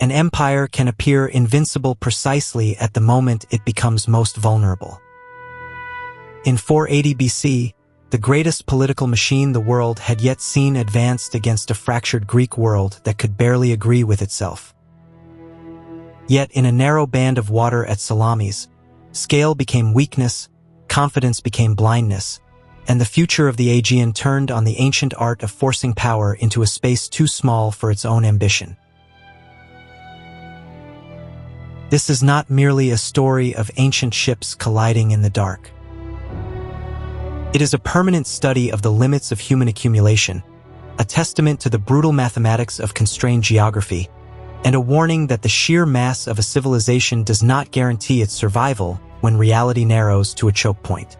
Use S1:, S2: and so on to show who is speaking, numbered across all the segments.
S1: An empire can appear invincible precisely at the moment it becomes most vulnerable. In 480 BC, the greatest political machine the world had yet seen advanced against a fractured Greek world that could barely agree with itself. Yet in a narrow band of water at Salamis, scale became weakness, confidence became blindness, and the future of the Aegean turned on the ancient art of forcing power into a space too small for its own ambition. This is not merely a story of ancient ships colliding in the dark. It is a permanent study of the limits of human accumulation, a testament to the brutal mathematics of constrained geography, and a warning that the sheer mass of a civilization does not guarantee its survival when reality narrows to a choke point.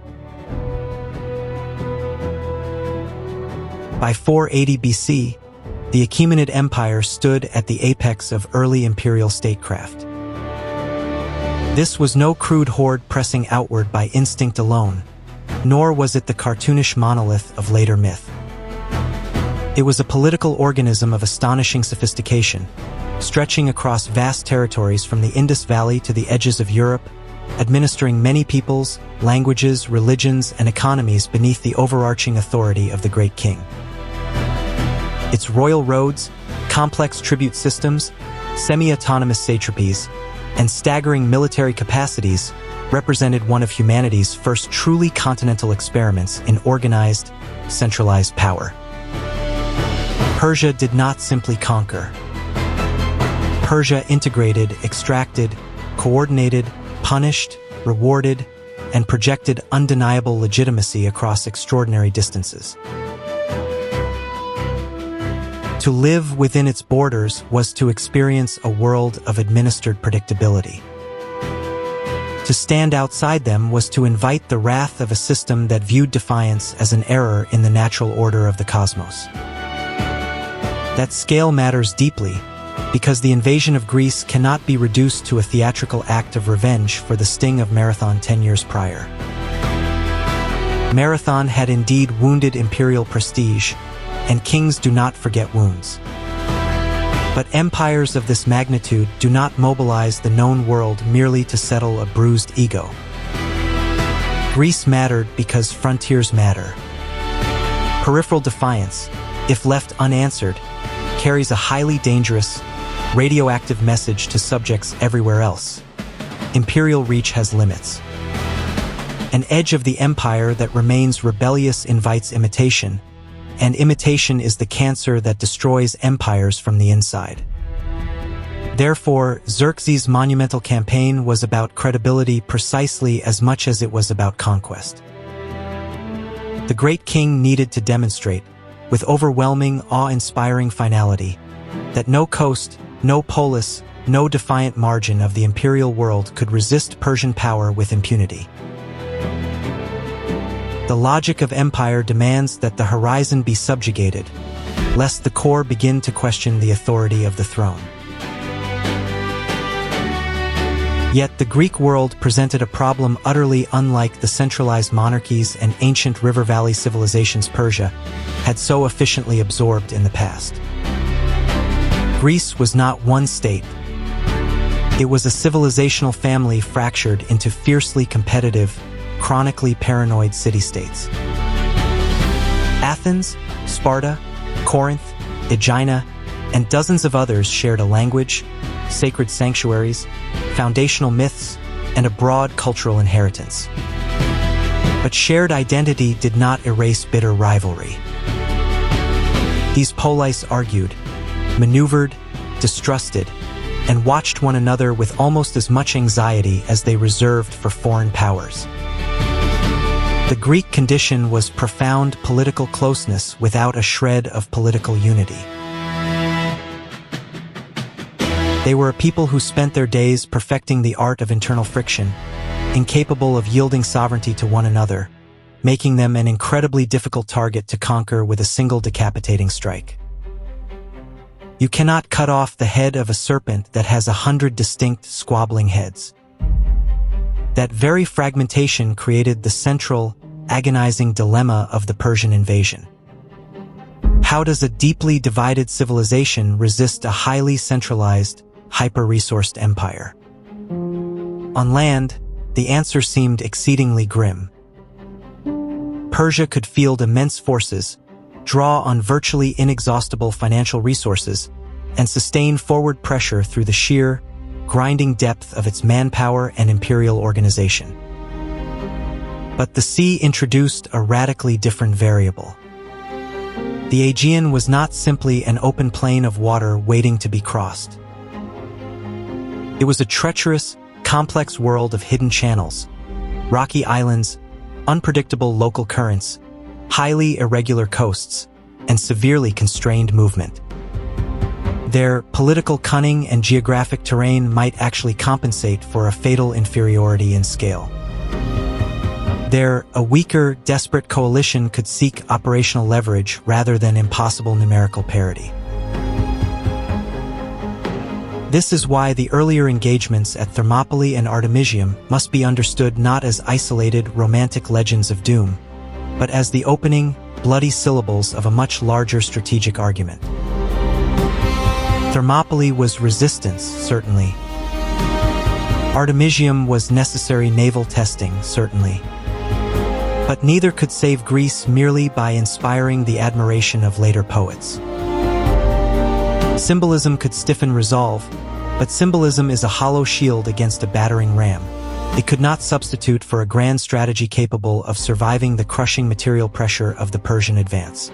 S1: By 480 BC, the Achaemenid Empire stood at the apex of early imperial statecraft. This was no crude horde pressing outward by instinct alone, nor was it the cartoonish monolith of later myth. It was a political organism of astonishing sophistication, stretching across vast territories from the Indus Valley to the edges of Europe, administering many peoples, languages, religions, and economies beneath the overarching authority of the great king. Its royal roads, complex tribute systems, semi-autonomous satrapies, and staggering military capacities represented one of humanity's first truly continental experiments in organized, centralized power. Persia did not simply conquer. Persia integrated, extracted, coordinated, punished, rewarded, and projected undeniable legitimacy across extraordinary distances. To live within its borders was to experience a world of administered predictability. To stand outside them was to invite the wrath of a system that viewed defiance as an error in the natural order of the cosmos. That scale matters deeply, because the invasion of Greece cannot be reduced to a theatrical act of revenge for the sting of Marathon 10 years prior. Marathon had indeed wounded imperial prestige, and kings do not forget wounds. But empires of this magnitude do not mobilize the known world merely to settle a bruised ego. Greece mattered because frontiers matter. Peripheral defiance, if left unanswered, carries a highly dangerous, radioactive message to subjects everywhere else. Imperial reach has limits. An edge of the empire that remains rebellious invites imitation, and imitation is the cancer that destroys empires from the inside. Therefore, Xerxes' monumental campaign was about credibility precisely as much as it was about conquest. The great king needed to demonstrate, with overwhelming, awe-inspiring finality, that no coast, no polis, no defiant margin of the imperial world could resist Persian power with impunity. The logic of empire demands that the horizon be subjugated, lest the core begin to question the authority of the throne. Yet the Greek world presented a problem utterly unlike the centralized monarchies and ancient river valley civilizations Persia had so efficiently absorbed in the past. Greece was not one state. It was a civilizational family fractured into fiercely competitive, chronically paranoid city-states. Athens, Sparta, Corinth, Aegina, and dozens of others shared a language, sacred sanctuaries, foundational myths, and a broad cultural inheritance. But shared identity did not erase bitter rivalry. These polis argued, maneuvered, distrusted, and watched one another with almost as much anxiety as they reserved for foreign powers. The Greek condition was profound political closeness without a shred of political unity. They were a people who spent their days perfecting the art of internal friction, incapable of yielding sovereignty to one another, making them an incredibly difficult target to conquer with a single decapitating strike. You cannot cut off the head of a serpent that has 100 distinct squabbling heads. That very fragmentation created the central, agonizing dilemma of the Persian invasion. How does a deeply divided civilization resist a highly centralized, hyper-resourced empire. On land, the answer seemed exceedingly grim. Persia could field immense forces, draw on virtually inexhaustible financial resources, and sustain forward pressure through the sheer, grinding depth of its manpower and imperial organization. But the sea introduced a radically different variable. The Aegean was not simply an open plain of water waiting to be crossed. It was a treacherous, complex world of hidden channels, rocky islands, unpredictable local currents, highly irregular coasts, and severely constrained movement. Their political cunning and geographic terrain might actually compensate for a fatal inferiority in scale. A weaker, desperate coalition could seek operational leverage rather than impossible numerical parity. This is why the earlier engagements at Thermopylae and Artemisium must be understood not as isolated romantic legends of doom, but as the opening, bloody syllables of a much larger strategic argument. Thermopylae was resistance, certainly. Artemisium was necessary naval testing, certainly. But neither could save Greece merely by inspiring the admiration of later poets. Symbolism could stiffen resolve, but symbolism is a hollow shield against a battering ram. It could not substitute for a grand strategy capable of surviving the crushing material pressure of the Persian advance.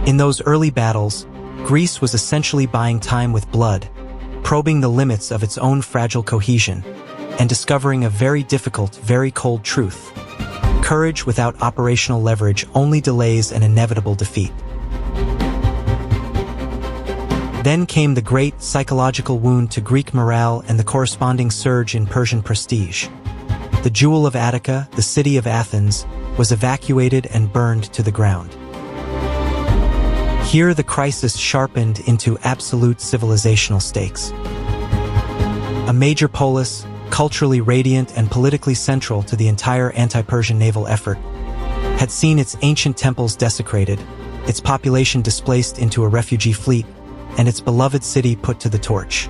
S1: In those early battles, Greece was essentially buying time with blood, probing the limits of its own fragile cohesion, and discovering a very difficult, very cold truth. Courage without operational leverage only delays an inevitable defeat. Then came the great psychological wound to Greek morale and the corresponding surge in Persian prestige. The jewel of Attica, the city of Athens, was evacuated and burned to the ground. Here the crisis sharpened into absolute civilizational stakes. A major polis, culturally radiant and politically central to the entire anti-Persian naval effort, had seen its ancient temples desecrated, its population displaced into a refugee fleet, and its beloved city put to the torch.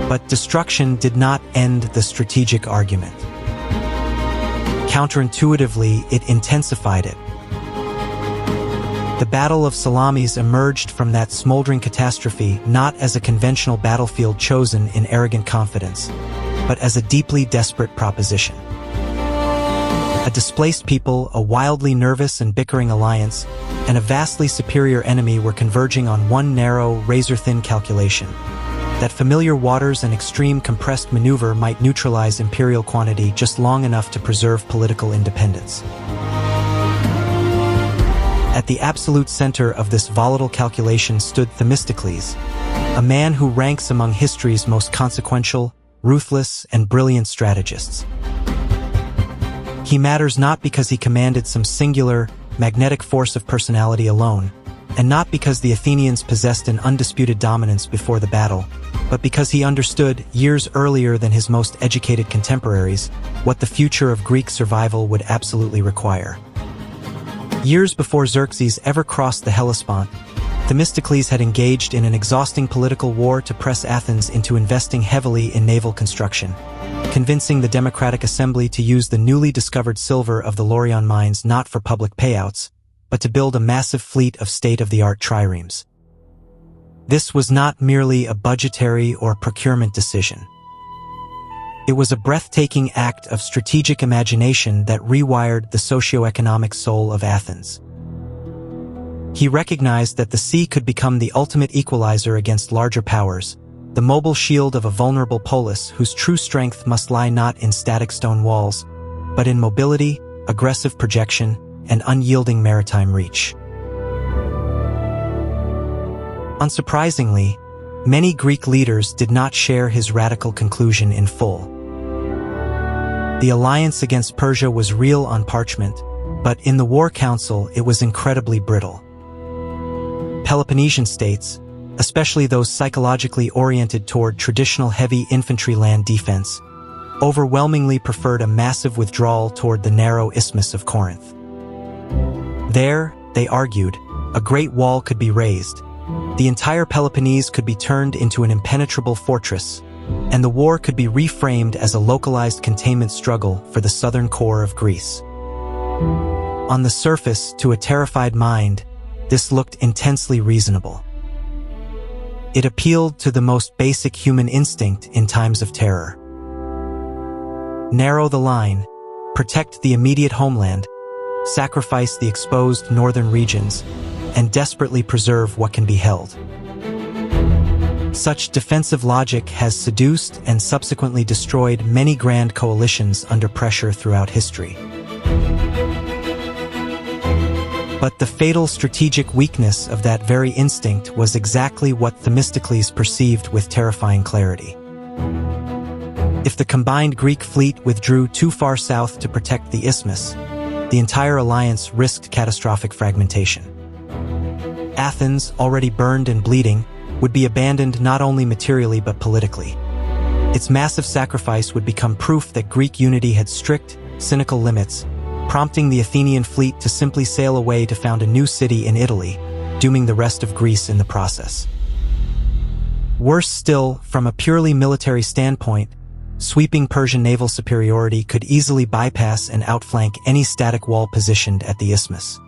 S1: But destruction did not end the strategic argument. Counterintuitively, it intensified it. The Battle of Salamis emerged from that smoldering catastrophe not as a conventional battlefield chosen in arrogant confidence, but as a deeply desperate proposition. A displaced people, a wildly nervous and bickering alliance, and a vastly superior enemy were converging on one narrow, razor-thin calculation: that familiar waters and extreme compressed maneuver might neutralize imperial quantity just long enough to preserve political independence. At the absolute center of this volatile calculation stood Themistocles, a man who ranks among history's most consequential, ruthless, and brilliant strategists. He matters not because he commanded some singular, magnetic force of personality alone, and not because the Athenians possessed an undisputed dominance before the battle, but because he understood, years earlier than his most educated contemporaries, what the future of Greek survival would absolutely require. Years before Xerxes ever crossed the Hellespont, Themistocles had engaged in an exhausting political war to press Athens into investing heavily in naval construction, convincing the Democratic Assembly to use the newly discovered silver of the Laurion mines not for public payouts, but to build a massive fleet of state-of-the-art triremes. This was not merely a budgetary or procurement decision. It was a breathtaking act of strategic imagination that rewired the socio-economic soul of Athens. He recognized that the sea could become the ultimate equalizer against larger powers, the mobile shield of a vulnerable polis whose true strength must lie not in static stone walls, but in mobility, aggressive projection, and unyielding maritime reach. Unsurprisingly, many Greek leaders did not share his radical conclusion in full. The alliance against Persia was real on parchment, but in the war council it was incredibly brittle. Peloponnesian states, especially those psychologically oriented toward traditional heavy infantry land defense, overwhelmingly preferred a massive withdrawal toward the narrow isthmus of Corinth. There, they argued, a great wall could be raised, the entire Peloponnese could be turned into an impenetrable fortress, and the war could be reframed as a localized containment struggle for the southern core of Greece. On the surface, to a terrified mind, this looked intensely reasonable. It appealed to the most basic human instinct in times of terror. Narrow the line, protect the immediate homeland, sacrifice the exposed northern regions, and desperately preserve what can be held. Such defensive logic has seduced and subsequently destroyed many grand coalitions under pressure throughout history. But the fatal strategic weakness of that very instinct was exactly what Themistocles perceived with terrifying clarity. If the combined Greek fleet withdrew too far south to protect the isthmus, the entire alliance risked catastrophic fragmentation. Athens, already burned and bleeding, would be abandoned not only materially but politically. Its massive sacrifice would become proof that Greek unity had strict, cynical limits, prompting the Athenian fleet to simply sail away to found a new city in Italy, dooming the rest of Greece in the process. Worse still, from a purely military standpoint, sweeping Persian naval superiority could easily bypass and outflank any static wall positioned at the isthmus.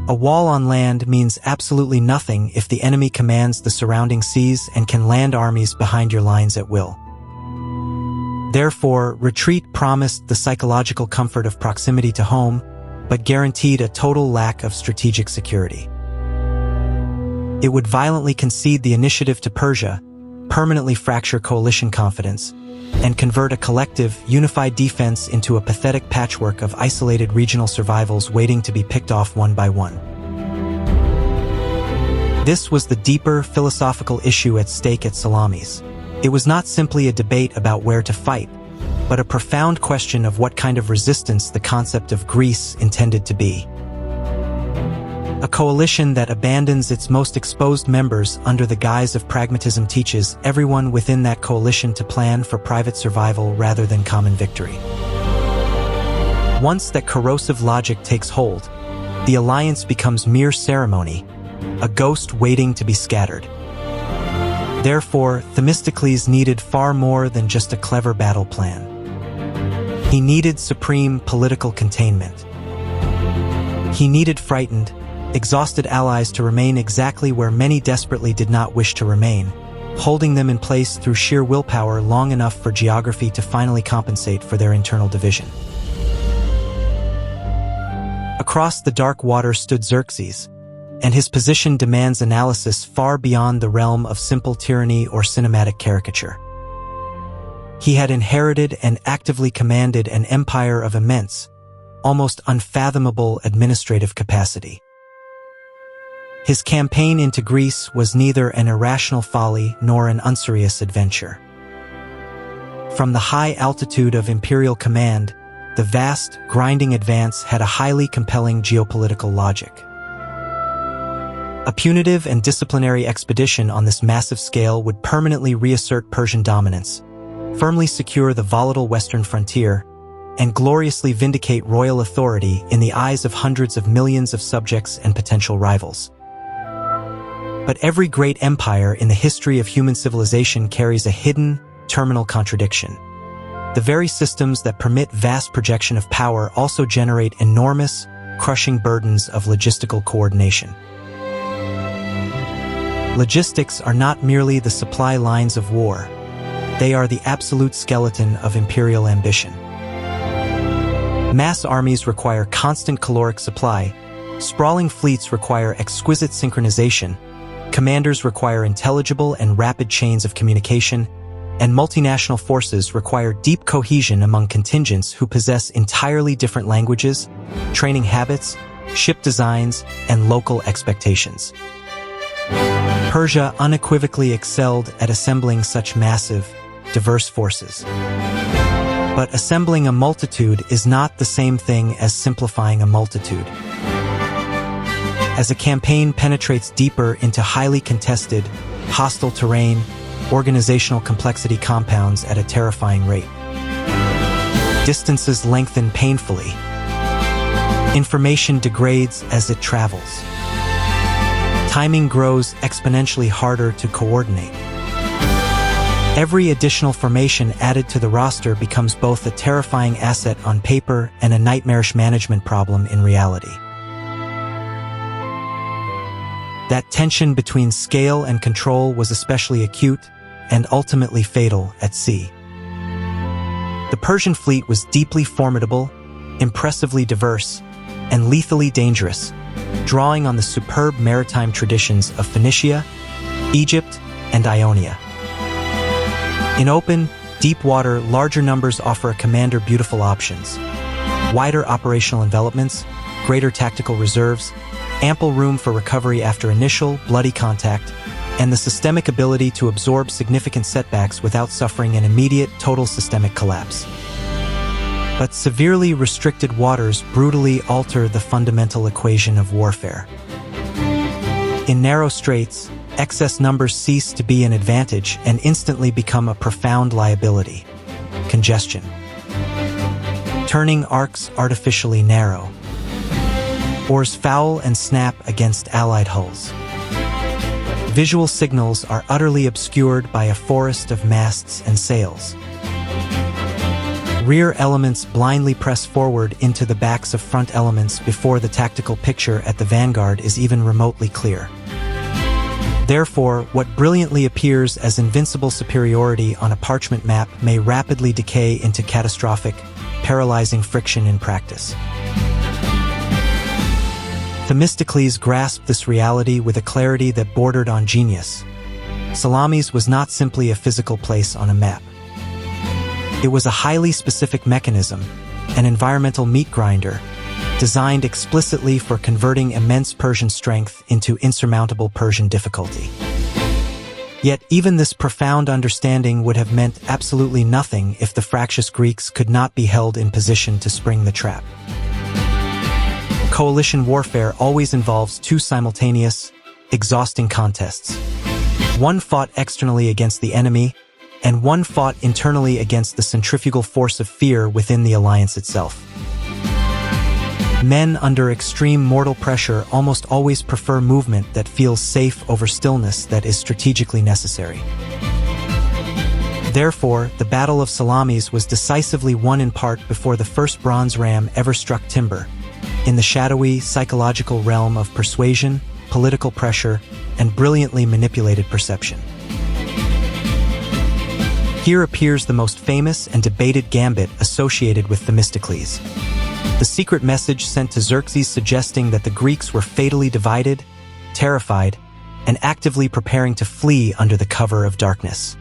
S1: A wall on land means absolutely nothing if the enemy commands the surrounding seas and can land armies behind your lines at will. Therefore, retreat promised the psychological comfort of proximity to home, but guaranteed a total lack of strategic security. It would violently concede the initiative to Persia, permanently fracture coalition confidence, and convert a collective, unified defense into a pathetic patchwork of isolated regional survivals waiting to be picked off one by one. This was the deeper philosophical issue at stake at Salamis. It was not simply a debate about where to fight, but a profound question of what kind of resistance the concept of Greece intended to be. A coalition that abandons its most exposed members under the guise of pragmatism teaches everyone within that coalition to plan for private survival rather than common victory. Once that corrosive logic takes hold, the alliance becomes mere ceremony, a ghost waiting to be scattered. Therefore, Themistocles needed far more than just a clever battle plan. He needed supreme political containment. He needed frightened, exhausted allies to remain exactly where many desperately did not wish to remain, holding them in place through sheer willpower long enough for geography to finally compensate for their internal division. Across the dark water stood Xerxes, and his position demands analysis far beyond the realm of simple tyranny or cinematic caricature. He had inherited and actively commanded an empire of immense, almost unfathomable administrative capacity. His campaign into Greece was neither an irrational folly nor an unserious adventure. From the high altitude of imperial command, the vast, grinding advance had a highly compelling geopolitical logic. A punitive and disciplinary expedition on this massive scale would permanently reassert Persian dominance, firmly secure the volatile western frontier, and gloriously vindicate royal authority in the eyes of hundreds of millions of subjects and potential rivals. But every great empire in the history of human civilization carries a hidden, terminal contradiction. The very systems that permit vast projection of power also generate enormous, crushing burdens of logistical coordination. Logistics are not merely the supply lines of war. They are the absolute skeleton of imperial ambition. Mass armies require constant caloric supply, sprawling fleets require exquisite synchronization, commanders require intelligible and rapid chains of communication, and multinational forces require deep cohesion among contingents who possess entirely different languages, training habits, ship designs, and local expectations. Persia unequivocally excelled at assembling such massive, diverse forces. But assembling a multitude is not the same thing as simplifying a multitude. As a campaign penetrates deeper into highly contested, hostile terrain, organizational complexity compounds at a terrifying rate. Distances lengthen painfully. Information degrades as it travels. timing grows exponentially harder to coordinate. Every additional formation added to the roster becomes both a terrifying asset on paper and a nightmarish management problem in reality. That tension between scale and control was especially acute and ultimately fatal at sea. The Persian fleet was deeply formidable, impressively diverse, and lethally dangerous, drawing on the superb maritime traditions of Phoenicia, Egypt, and Ionia. In open, deep water, larger numbers offer a commander beautiful options: wider operational envelopments, greater tactical reserves, ample room for recovery after initial, bloody contact, and the systemic ability to absorb significant setbacks without suffering an immediate, total systemic collapse. But severely restricted waters brutally alter the fundamental equation of warfare. In narrow straits, excess numbers cease to be an advantage and instantly become a profound liability: congestion. Turning arcs artificially narrow. Oars foul and snap against allied hulls. Visual signals are utterly obscured by a forest of masts and sails. Rear elements blindly press forward into the backs of front elements before the tactical picture at the vanguard is even remotely clear. Therefore, what brilliantly appears as invincible superiority on a parchment map may rapidly decay into catastrophic, paralyzing friction in practice. Themistocles grasped this reality with a clarity that bordered on genius. Salamis was not simply a physical place on a map. It was a highly specific mechanism, an environmental meat grinder, designed explicitly for converting immense Persian strength into insurmountable Persian difficulty. Yet even this profound understanding would have meant absolutely nothing if the fractious Greeks could not be held in position to spring the trap. Coalition warfare always involves two simultaneous, exhausting contests. One fought externally against the enemy, and one fought internally against the centrifugal force of fear within the alliance itself. Men under extreme mortal pressure almost always prefer movement that feels safe over stillness that is strategically necessary. Therefore, the Battle of Salamis was decisively won in part before the first bronze ram ever struck timber, in the shadowy, psychological realm of persuasion, political pressure, and brilliantly manipulated perception. Here appears the most famous and debated gambit associated with Themistocles. The secret message sent to Xerxes suggesting that the Greeks were fatally divided, terrified, and actively preparing to flee under the cover of darkness.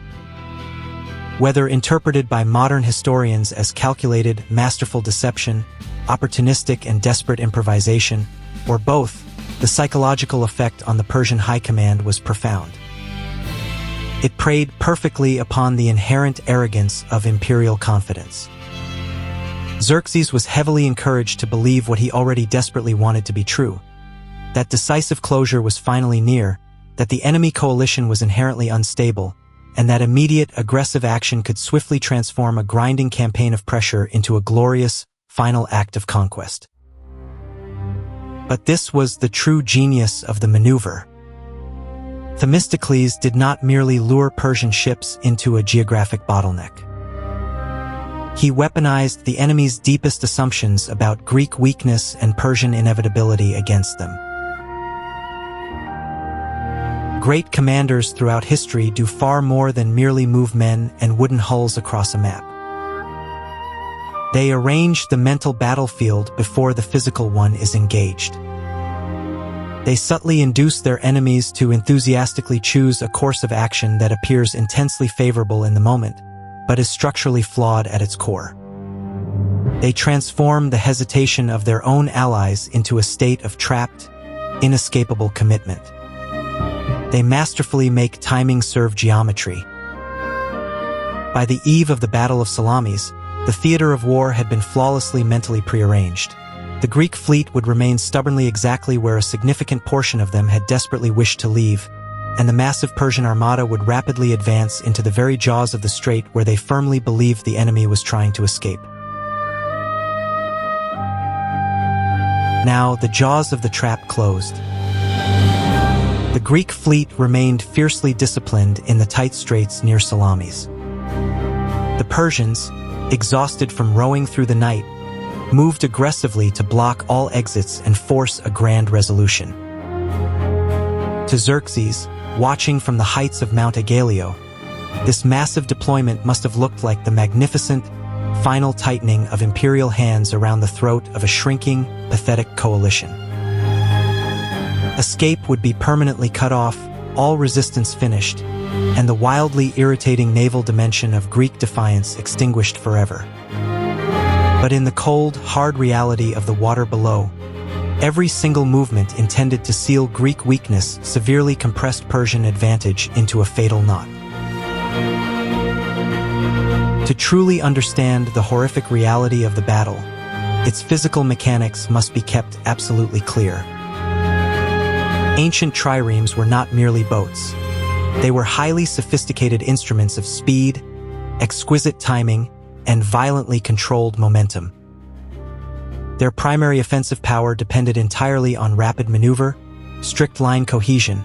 S1: Whether interpreted by modern historians as calculated, masterful deception, opportunistic and desperate improvisation, or both, the psychological effect on the Persian high command was profound. It preyed perfectly upon the inherent arrogance of imperial confidence. Xerxes was heavily encouraged to believe what he already desperately wanted to be true: that decisive closure was finally near, that the enemy coalition was inherently unstable, and that immediate, aggressive action could swiftly transform a grinding campaign of pressure into a glorious, final act of conquest. But this was the true genius of the maneuver. Themistocles did not merely lure Persian ships into a geographic bottleneck. He weaponized the enemy's deepest assumptions about Greek weakness and Persian inevitability against them. Great commanders throughout history do far more than merely move men and wooden hulls across a map. They arrange the mental battlefield before the physical one is engaged. They subtly induce their enemies to enthusiastically choose a course of action that appears intensely favorable in the moment, but is structurally flawed at its core. They transform the hesitation of their own allies into a state of trapped, inescapable commitment. They masterfully make timing serve geometry. By the eve of the Battle of Salamis, the theater of war had been flawlessly mentally prearranged. The Greek fleet would remain stubbornly exactly where a significant portion of them had desperately wished to leave, and the massive Persian armada would rapidly advance into the very jaws of the strait where they firmly believed the enemy was trying to escape. Now, the jaws of the trap closed. The Greek fleet remained fiercely disciplined in the tight straits near Salamis. The Persians, exhausted from rowing through the night, moved aggressively to block all exits and force a grand resolution. To Xerxes, watching from the heights of Mount Aigaleo, this massive deployment must have looked like the magnificent, final tightening of imperial hands around the throat of a shrinking, pathetic coalition. Escape would be permanently cut off, all resistance finished, and the wildly irritating naval dimension of Greek defiance extinguished forever. But in the cold, hard reality of the water below, every single movement intended to seal Greek weakness severely compressed Persian advantage into a fatal knot. To truly understand the horrific reality of the battle, its physical mechanics must be kept absolutely clear. Ancient triremes were not merely boats. They were highly sophisticated instruments of speed, exquisite timing, and violently controlled momentum. Their primary offensive power depended entirely on rapid maneuver, strict line cohesion,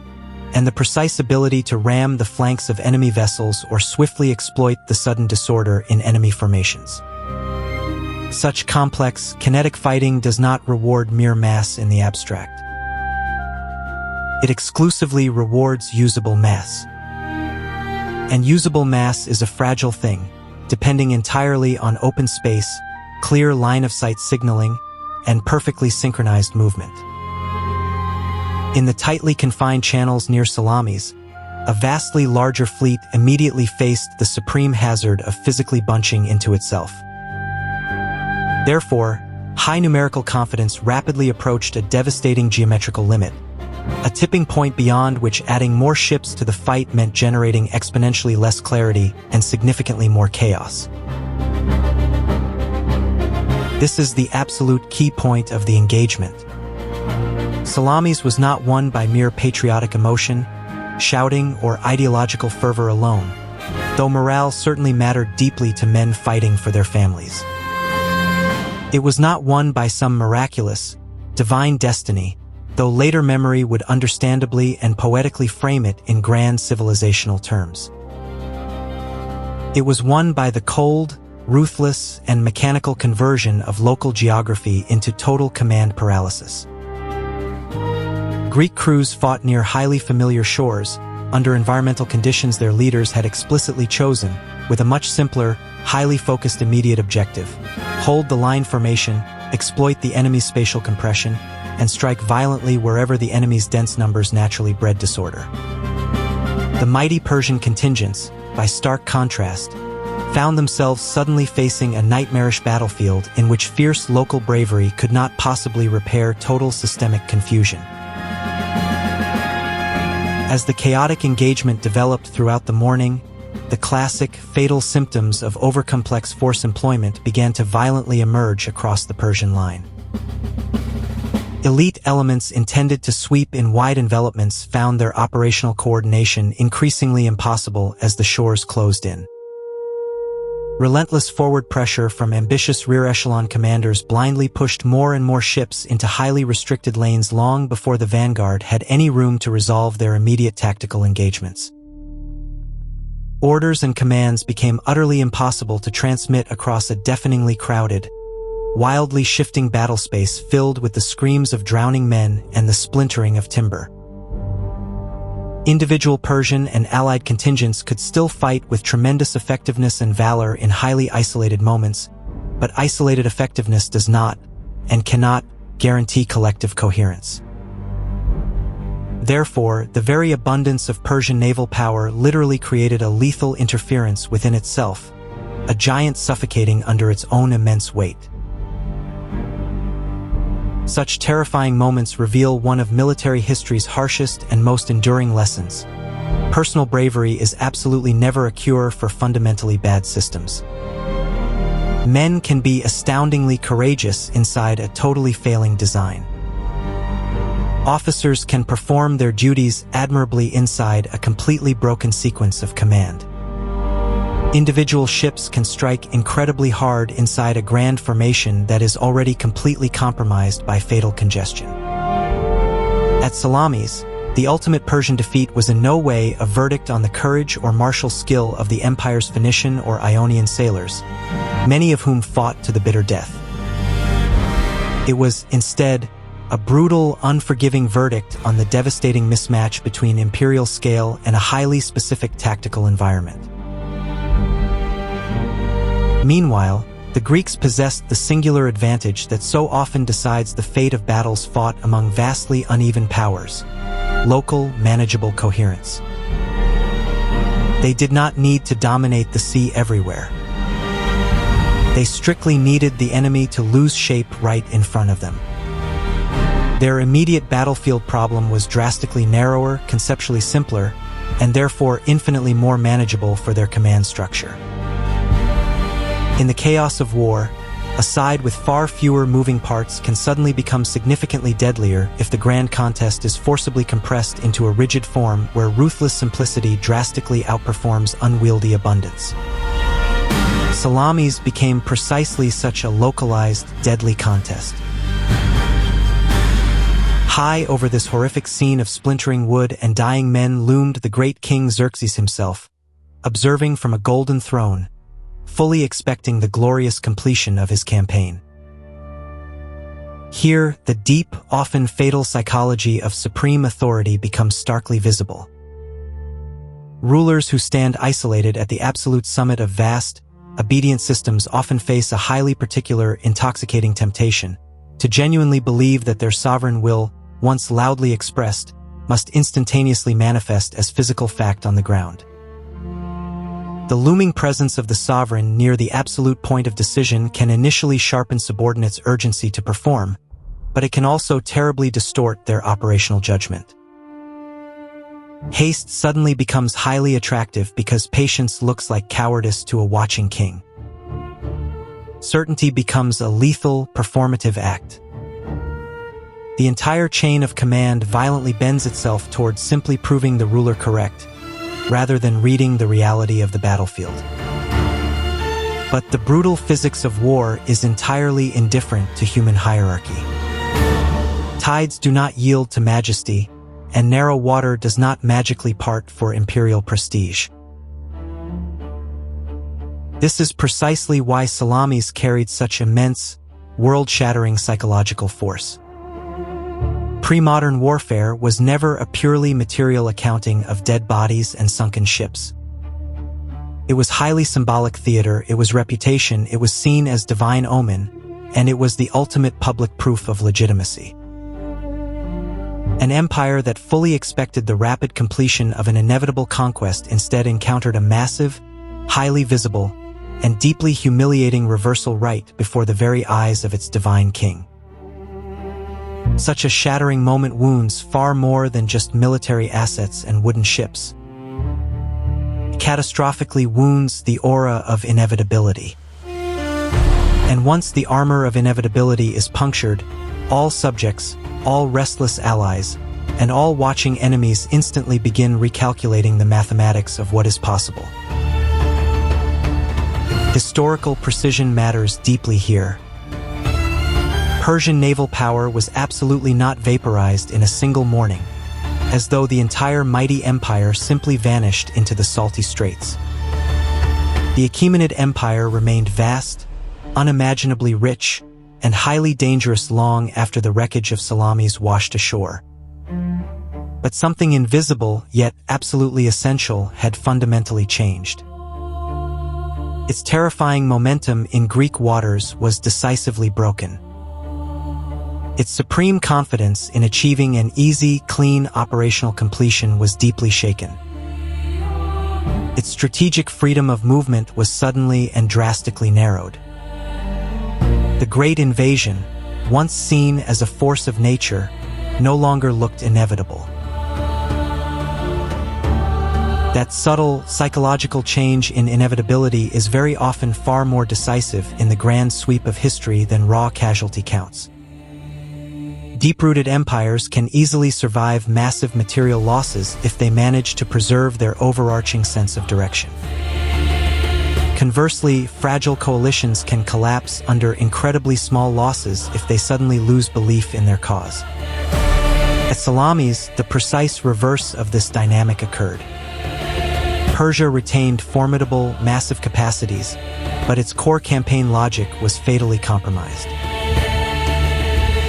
S1: and the precise ability to ram the flanks of enemy vessels or swiftly exploit the sudden disorder in enemy formations. Such complex, kinetic fighting does not reward mere mass in the abstract. It exclusively rewards usable mass. And usable mass is a fragile thing, depending entirely on open space, clear line-of-sight signaling, and perfectly synchronized movement. In the tightly confined channels near Salamis, a vastly larger fleet immediately faced the supreme hazard of physically bunching into itself. Therefore, high numerical confidence rapidly approached a devastating geometrical limit, a tipping point beyond which adding more ships to the fight meant generating exponentially less clarity and significantly more chaos. This is the absolute key point of the engagement. Salamis was not won by mere patriotic emotion, shouting, or ideological fervor alone, though morale certainly mattered deeply to men fighting for their families. It was not won by some miraculous, divine destiny, though later memory would understandably and poetically frame it in grand civilizational terms. It was won by the cold, ruthless, and mechanical conversion of local geography into total command paralysis. Greek crews fought near highly familiar shores, under environmental conditions their leaders had explicitly chosen, with a much simpler, highly focused immediate objective: hold the line formation, exploit the enemy's spatial compression, and strike violently wherever the enemy's dense numbers naturally bred disorder. The mighty Persian contingents, by stark contrast, found themselves suddenly facing a nightmarish battlefield in which fierce local bravery could not possibly repair total systemic confusion. As the chaotic engagement developed throughout the morning, the classic, fatal symptoms of overcomplex force employment began to violently emerge across the Persian line. Elite elements intended to sweep in wide envelopments found their operational coordination increasingly impossible as the shores closed in. Relentless forward pressure from ambitious rear-echelon commanders blindly pushed more and more ships into highly restricted lanes long before the vanguard had any room to resolve their immediate tactical engagements. Orders and commands became utterly impossible to transmit across a deafeningly crowded, wildly shifting battle space filled with the screams of drowning men and the splintering of timber. Individual Persian and allied contingents could still fight with tremendous effectiveness and valor in highly isolated moments, but isolated effectiveness does not, and cannot, guarantee collective coherence. Therefore, the very abundance of Persian naval power literally created a lethal interference within itself, a giant suffocating under its own immense weight. Such terrifying moments reveal one of military history's harshest and most enduring lessons. Personal bravery is absolutely never a cure for fundamentally bad systems. Men can be astoundingly courageous inside a totally failing design. Officers can perform their duties admirably inside a completely broken sequence of command. Individual ships can strike incredibly hard inside a grand formation that is already completely compromised by fatal congestion. At Salamis, The ultimate Persian defeat was in no way a verdict on the courage or martial skill of the empire's Phoenician or Ionian sailors, many of whom fought to the bitter death. It was, instead, a brutal, unforgiving verdict on the devastating mismatch between imperial scale and a highly specific tactical environment. Meanwhile, the Greeks possessed the singular advantage that so often decides the fate of battles fought among vastly uneven powers: local, manageable coherence. They did not need to dominate the sea everywhere. They strictly needed the enemy to lose shape right in front of them. Their immediate battlefield problem was drastically narrower, conceptually simpler, and therefore infinitely more manageable for their command structure. In the chaos of war, a side with far fewer moving parts can suddenly become significantly deadlier if the grand contest is forcibly compressed into a rigid form where ruthless simplicity drastically outperforms unwieldy abundance. Salamis became precisely such a localized, deadly contest. High over this horrific scene of splintering wood and dying men loomed the great king Xerxes himself, observing from a golden throne, fully expecting the glorious completion of his campaign. Here, the deep, often fatal psychology of supreme authority becomes starkly visible. Rulers who stand isolated at the absolute summit of vast, obedient systems often face a highly particular, intoxicating temptation to genuinely believe that their sovereign will, once loudly expressed, must instantaneously manifest as physical fact on the ground. The looming presence of the sovereign near the absolute point of decision can initially sharpen subordinates' urgency to perform, but it can also terribly distort their operational judgment. Haste suddenly becomes highly attractive because patience looks like cowardice to a watching king. Certainty becomes a lethal, performative act. The entire chain of command violently bends itself towards simply proving the ruler correct, rather than reading the reality of the battlefield. But the brutal physics of war is entirely indifferent to human hierarchy. Tides do not yield to majesty, and narrow water does not magically part for imperial prestige. This is precisely why Salamis carried such immense, world-shattering psychological force. Pre-modern warfare was never a purely material accounting of dead bodies and sunken ships. It was highly symbolic theater, it was reputation, it was seen as divine omen, and it was the ultimate public proof of legitimacy. An empire that fully expected the rapid completion of an inevitable conquest instead encountered a massive, highly visible, and deeply humiliating reversal right before the very eyes of its divine king. Such a shattering moment wounds far more than just military assets and wooden ships. It catastrophically wounds the aura of inevitability. And once the armor of inevitability is punctured, all subjects, all restless allies, and all watching enemies instantly begin recalculating the mathematics of what is possible. Historical precision matters deeply here. Persian naval power was absolutely not vaporized in a single morning, as though the entire mighty empire simply vanished into the salty Straits. The Achaemenid Empire remained vast, unimaginably rich, and highly dangerous long after the wreckage of Salamis washed ashore. But something invisible, yet absolutely essential, had fundamentally changed. Its terrifying momentum in Greek waters was decisively broken. Its supreme confidence in achieving an easy, clean operational completion was deeply shaken. Its strategic freedom of movement was suddenly and drastically narrowed. The Great Invasion, once seen as a force of nature, no longer looked inevitable. That subtle, psychological change in inevitability is very often far more decisive in the grand sweep of history than raw casualty counts. Deep-rooted empires can easily survive massive material losses if they manage to preserve their overarching sense of direction. Conversely, fragile coalitions can collapse under incredibly small losses if they suddenly lose belief in their cause. At Salamis, the precise reverse of this dynamic occurred. Persia retained formidable, massive capacities, but its core campaign logic was fatally compromised.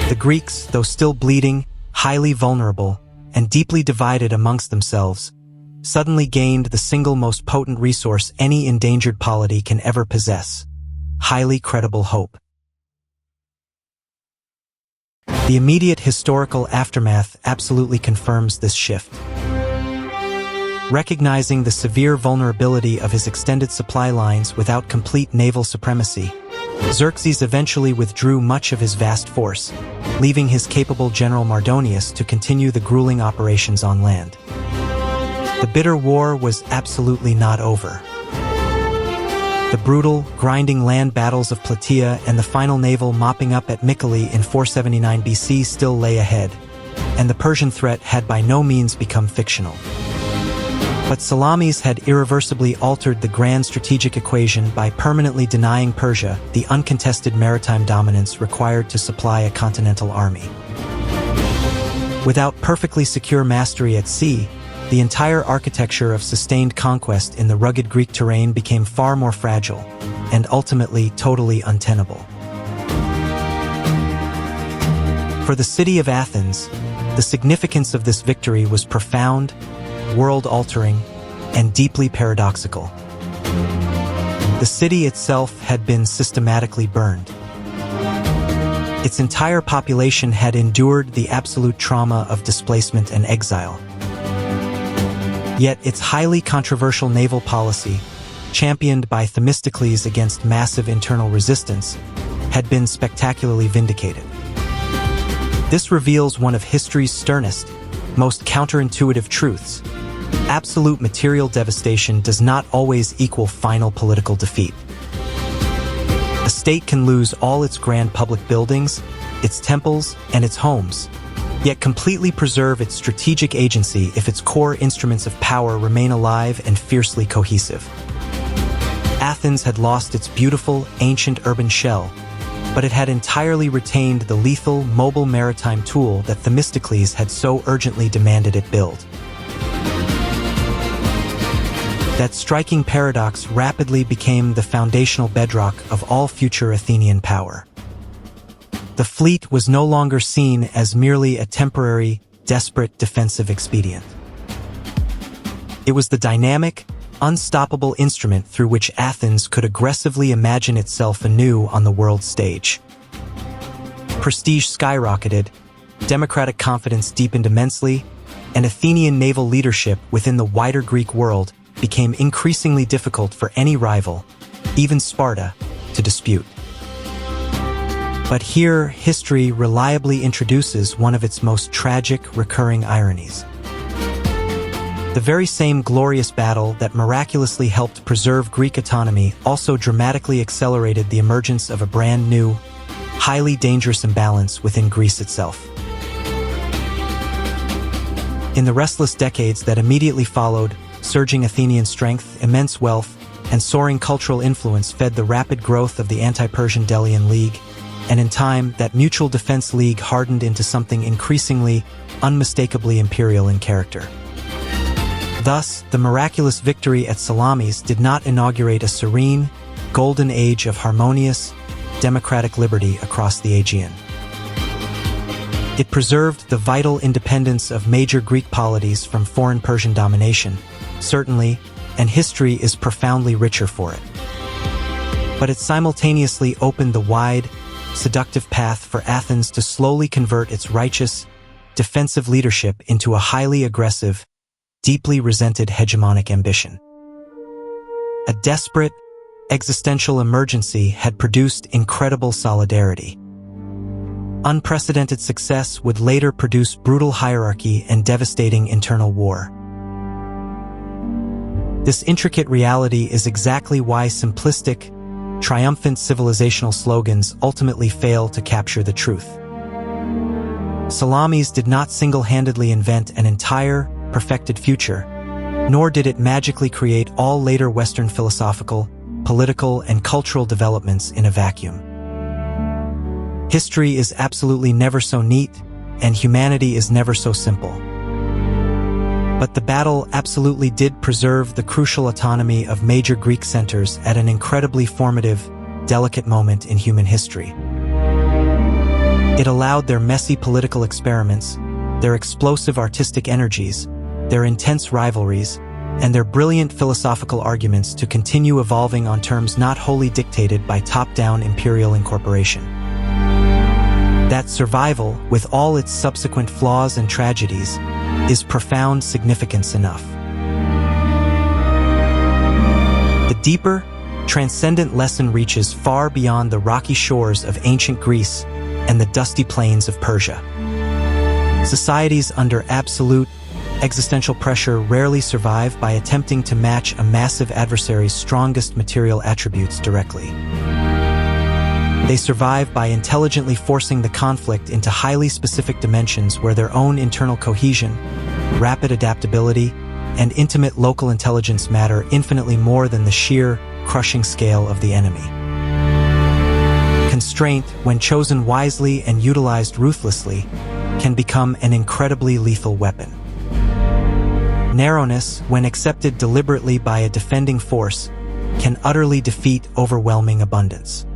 S1: The Greeks, though still bleeding, highly vulnerable, and deeply divided amongst themselves, suddenly gained the single most potent resource any endangered polity can ever possess: highly credible hope. The immediate historical aftermath absolutely confirms this shift. Recognizing the severe vulnerability of his extended supply lines without complete naval supremacy, Xerxes eventually withdrew much of his vast force, leaving his capable general Mardonius to continue the grueling operations on land. The bitter war was absolutely not over. The brutal, grinding land battles of Plataea and the final naval mopping up at Mycale in 479 BC still lay ahead, and the Persian threat had by no means become fictional. But Salamis had irreversibly altered the grand strategic equation by permanently denying Persia the uncontested maritime dominance required to supply a continental army. Without perfectly secure mastery at sea, the entire architecture of sustained conquest in the rugged Greek terrain became far more fragile, and ultimately totally untenable. For the city of Athens, the significance of this victory was profound, world-altering, and deeply paradoxical. The city itself had been systematically burned. Its entire population had endured the absolute trauma of displacement and exile. Yet its highly controversial naval policy, championed by Themistocles against massive internal resistance, had been spectacularly vindicated. This reveals one of history's sternest, most counterintuitive truths. Absolute material devastation does not always equal final political defeat. A state can lose all its grand public buildings, its temples, and its homes, yet completely preserve its strategic agency if its core instruments of power remain alive and fiercely cohesive. Athens had lost its beautiful, ancient urban shell, but it had entirely retained the lethal, mobile maritime tool that Themistocles had so urgently demanded it build. That striking paradox rapidly became the foundational bedrock of all future Athenian power. The fleet was no longer seen as merely a temporary, desperate defensive expedient. It was the dynamic, unstoppable instrument through which Athens could aggressively imagine itself anew on the world stage. Prestige skyrocketed, democratic confidence deepened immensely, and Athenian naval leadership within the wider Greek world became increasingly difficult for any rival, even Sparta, to dispute. But here, history reliably introduces one of its most tragic recurring ironies. The very same glorious battle that miraculously helped preserve Greek autonomy also dramatically accelerated the emergence of a brand new, highly dangerous imbalance within Greece itself. In the restless decades that immediately followed, surging Athenian strength, immense wealth, and soaring cultural influence fed the rapid growth of the anti-Persian Delian League, and in time, that mutual defense league hardened into something increasingly, unmistakably imperial in character. Thus, the miraculous victory at Salamis did not inaugurate a serene, golden age of harmonious, democratic liberty across the Aegean. It preserved the vital independence of major Greek polities from foreign Persian domination, certainly, and history is profoundly richer for it. But it simultaneously opened the wide, seductive path for Athens to slowly convert its righteous, defensive leadership into a highly aggressive, deeply resented hegemonic ambition. A desperate, existential emergency had produced incredible solidarity. Unprecedented success would later produce brutal hierarchy and devastating internal war. This intricate reality is exactly why simplistic, triumphant civilizational slogans ultimately fail to capture the truth. Salamis did not single-handedly invent an entire, perfected future, nor did it magically create all later Western philosophical, political, and cultural developments in a vacuum. History is absolutely never so neat, and humanity is never so simple. But the battle absolutely did preserve the crucial autonomy of major Greek centers at an incredibly formative, delicate moment in human history. It allowed their messy political experiments, their explosive artistic energies, their intense rivalries, and their brilliant philosophical arguments to continue evolving on terms not wholly dictated by top-down imperial incorporation. That survival, with all its subsequent flaws and tragedies, is profound significance enough. The deeper, transcendent lesson reaches far beyond the rocky shores of ancient Greece and the dusty plains of Persia. Societies under absolute, existential pressure rarely survive by attempting to match a massive adversary's strongest material attributes directly. They survive by intelligently forcing the conflict into highly specific dimensions where their own internal cohesion, rapid adaptability, and intimate local intelligence matter infinitely more than the sheer, crushing scale of the enemy. Constraint, when chosen wisely and utilized ruthlessly, can become an incredibly lethal weapon. Narrowness, when accepted deliberately by a defending force, can utterly defeat overwhelming abundance.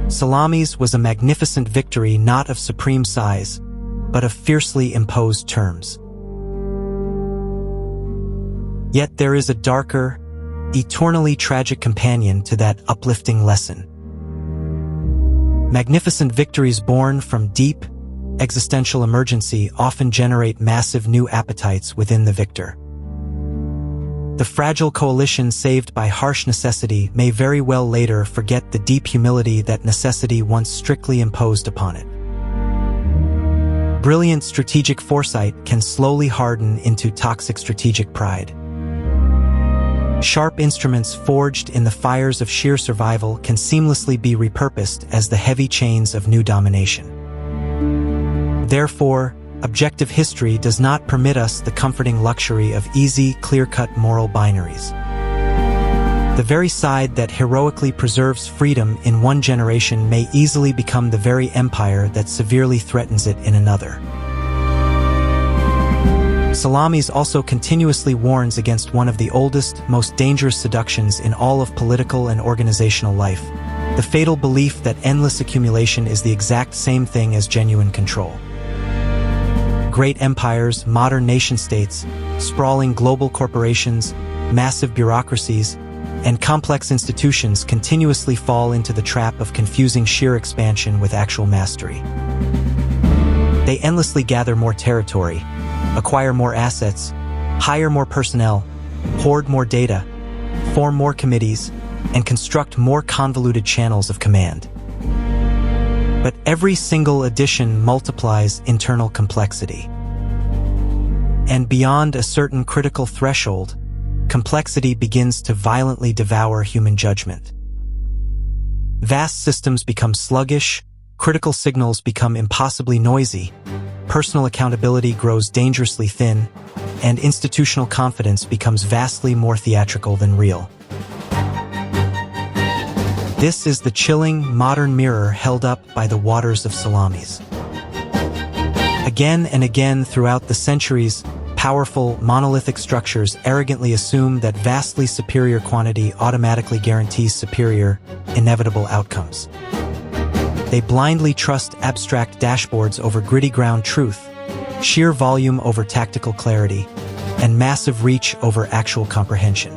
S1: Salamis was a magnificent victory not of supreme size, but of fiercely imposed terms. Yet there is a darker, eternally tragic companion to that uplifting lesson. Magnificent victories born from deep, existential emergency often generate massive new appetites within the victor. The fragile coalition saved by harsh necessity may very well later forget the deep humility that necessity once strictly imposed upon it. Brilliant strategic foresight can slowly harden into toxic strategic pride. Sharp instruments forged in the fires of sheer survival can seamlessly be repurposed as the heavy chains of new domination. Therefore, objective history does not permit us the comforting luxury of easy, clear-cut moral binaries. The very side that heroically preserves freedom in one generation may easily become the very empire that severely threatens it in another. Salamis also continuously warns against one of the oldest, most dangerous seductions in all of political and organizational life, the fatal belief that endless accumulation is the exact same thing as genuine control. Great empires, modern nation-states, sprawling global corporations, massive bureaucracies, and complex institutions continuously fall into the trap of confusing sheer expansion with actual mastery. They endlessly gather more territory, acquire more assets, hire more personnel, hoard more data, form more committees, and construct more convoluted channels of command. But every single addition multiplies internal complexity. And beyond a certain critical threshold, complexity begins to violently devour human judgment. Vast systems become sluggish, critical signals become impossibly noisy, personal accountability grows dangerously thin, and institutional confidence becomes vastly more theatrical than real. This is the chilling, modern mirror held up by the waters of Salamis. Again and again throughout the centuries, powerful, monolithic structures arrogantly assume that vastly superior quantity automatically guarantees superior, inevitable outcomes. They blindly trust abstract dashboards over gritty ground truth, sheer volume over tactical clarity, and massive reach over actual comprehension.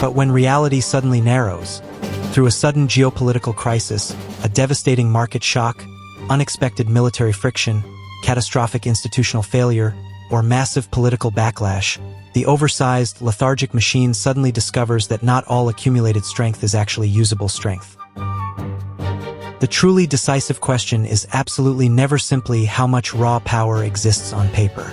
S1: But when reality suddenly narrows, through a sudden geopolitical crisis, a devastating market shock, unexpected military friction, catastrophic institutional failure, or massive political backlash, the oversized, lethargic machine suddenly discovers that not all accumulated strength is actually usable strength. The truly decisive question is absolutely never simply how much raw power exists on paper.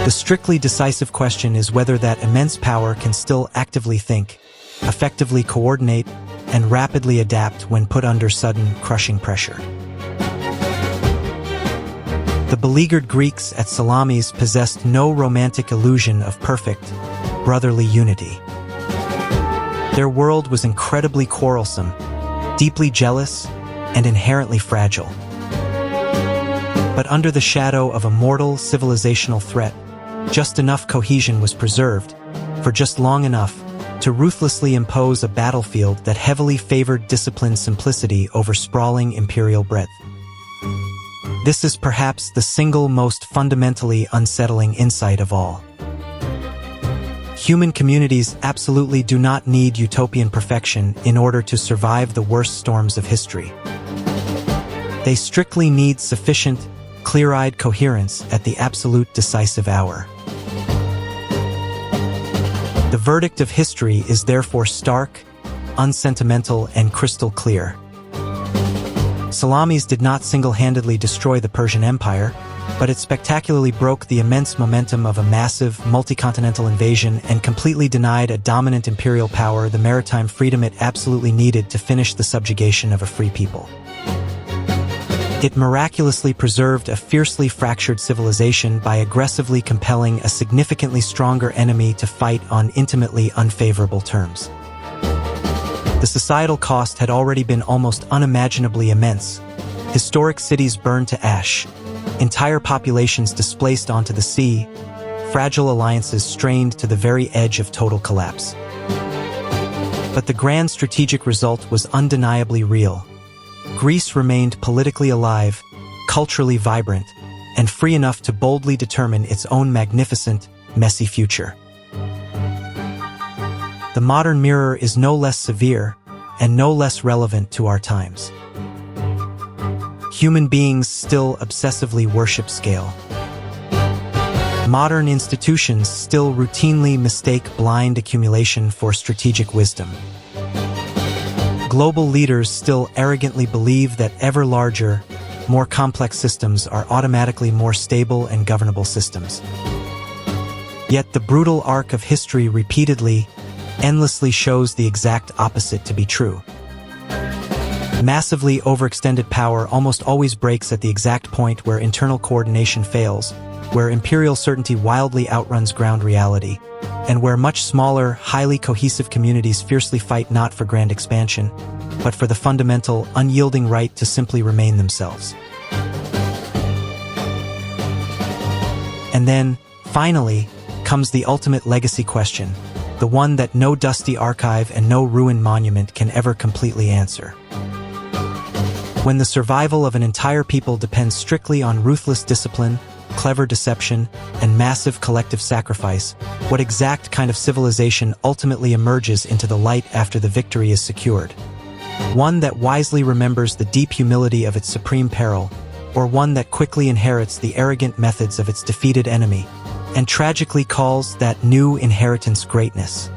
S1: The strictly decisive question is whether that immense power can still actively think, effectively coordinate, and rapidly adapt when put under sudden, crushing pressure. The beleaguered Greeks at Salamis possessed no romantic illusion of perfect, brotherly unity. Their world was incredibly quarrelsome, deeply jealous, and inherently fragile. But under the shadow of a mortal civilizational threat, just enough cohesion was preserved, for just long enough, to ruthlessly impose a battlefield that heavily favored disciplined simplicity over sprawling imperial breadth. This is perhaps the single most fundamentally unsettling insight of all. Human communities absolutely do not need utopian perfection in order to survive the worst storms of history. They strictly need sufficient, clear-eyed coherence at the absolute decisive hour. The verdict of history is therefore stark, unsentimental, and crystal clear. Salamis did not single-handedly destroy the Persian Empire, but it spectacularly broke the immense momentum of a massive, multi-continental invasion and completely denied a dominant imperial power the maritime freedom it absolutely needed to finish the subjugation of a free people. It miraculously preserved a fiercely fractured civilization by aggressively compelling a significantly stronger enemy to fight on intimately unfavorable terms. The societal cost had already been almost unimaginably immense. Historic cities burned to ash, entire populations displaced onto the sea, fragile alliances strained to the very edge of total collapse. But the grand strategic result was undeniably real. Greece remained politically alive, culturally vibrant, and free enough to boldly determine its own magnificent, messy future. The modern mirror is no less severe and no less relevant to our times. Human beings still obsessively worship scale. Modern institutions still routinely mistake blind accumulation for strategic wisdom. Global leaders still arrogantly believe that ever larger, more complex systems are automatically more stable and governable systems. Yet the brutal arc of history repeatedly, endlessly shows the exact opposite to be true. Massively overextended power almost always breaks at the exact point where internal coordination fails, where imperial certainty wildly outruns ground reality, and where much smaller, highly cohesive communities fiercely fight not for grand expansion, but for the fundamental, unyielding right to simply remain themselves. And then, finally, comes the ultimate legacy question, the one that no dusty archive and no ruined monument can ever completely answer. When the survival of an entire people depends strictly on ruthless discipline, clever deception, and massive collective sacrifice, what exact kind of civilization ultimately emerges into the light after the victory is secured? One that wisely remembers the deep humility of its supreme peril, or one that quickly inherits the arrogant methods of its defeated enemy, and tragically calls that new inheritance greatness?